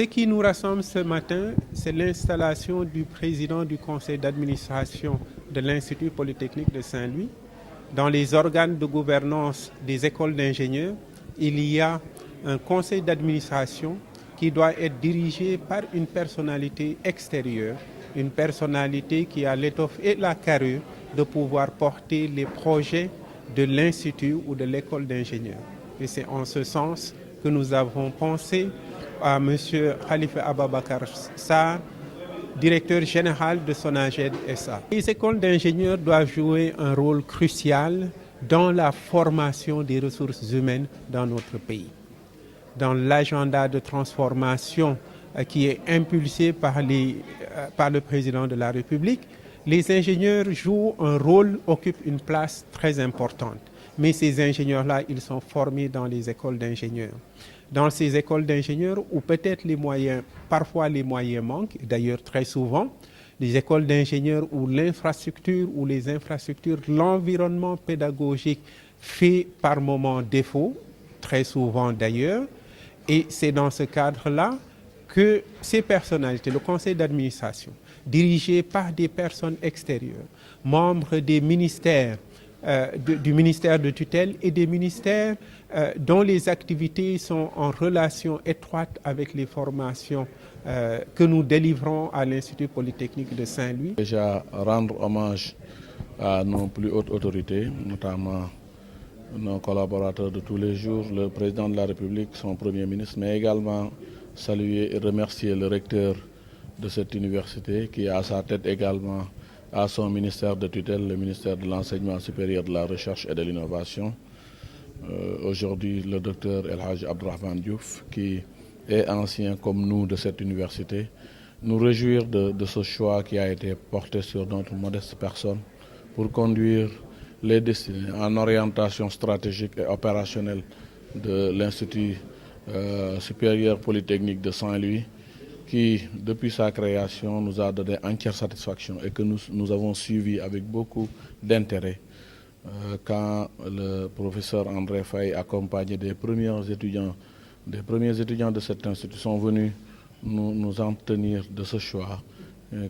Ce qui nous rassemble ce matin, c'est l'installation du président du conseil d'administration de l'Institut polytechnique de Saint-Louis. Dans les organes de gouvernance des écoles d'ingénieurs, il y a un conseil d'administration qui doit être dirigé par une personnalité extérieure, une personnalité qui a l'étoffe et la carrure de pouvoir porter les projets de l'Institut ou de l'école d'ingénieurs. Et c'est en ce sens que nous avons pensé à M. Khalifa Ababakar Sarr, directeur général de Sonaged SA. Les écoles d'ingénieurs doivent jouer un rôle crucial dans la formation des ressources humaines dans notre pays. Dans l'agenda de transformation qui est impulsé par le président de la République, les ingénieurs jouent un rôle, occupent une place très importante. Mais ces ingénieurs-là, ils sont formés dans les écoles d'ingénieurs. Dans ces écoles d'ingénieurs où peut-être parfois les moyens manquent, d'ailleurs très souvent, les écoles d'ingénieurs où l'infrastructure ou les infrastructures, l'environnement pédagogique fait par moment défaut, très souvent d'ailleurs, et c'est dans ce cadre-là que ces personnalités, le conseil d'administration, dirigé par des personnes extérieures, membres des ministères, du ministère de tutelle et des ministères dont les activités sont en relation étroite avec les formations que nous délivrons à l'Institut polytechnique de Saint-Louis. Déjà rendre hommage à nos plus hautes autorités, notamment nos collaborateurs de tous les jours, le président de la République, son premier ministre, mais également saluer et remercier le recteur de cette université qui a à sa tête également à son ministère de tutelle, le ministère de l'Enseignement supérieur, de la Recherche et de l'Innovation. Aujourd'hui, le docteur El Hadj Abdourahmane Diouf, qui est ancien comme nous de cette université, nous réjouir de ce choix qui a été porté sur notre modeste personne pour conduire les destinées en orientation stratégique et opérationnelle de l'Institut supérieur polytechnique de Saint-Louis, qui, depuis sa création, nous a donné entière satisfaction et que nous avons suivi avec beaucoup d'intérêt. Quand le professeur André Faye, accompagné des premiers étudiants de cet institut, sont venus nous en tenir de ce choix,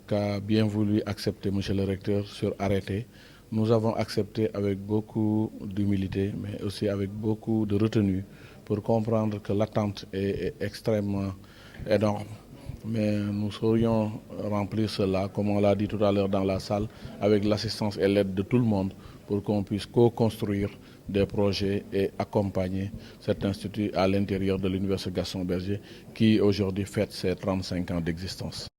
qu'a bien voulu accepter M. le recteur sur arrêté. Nous avons accepté avec beaucoup d'humilité, mais aussi avec beaucoup de retenue, pour comprendre que l'attente est extrêmement énorme. Mais nous saurions remplir cela, comme on l'a dit tout à l'heure dans la salle, avec l'assistance et l'aide de tout le monde pour qu'on puisse co-construire des projets et accompagner cet institut à l'intérieur de l'Université Gaston Berger qui aujourd'hui fête ses 35 ans d'existence.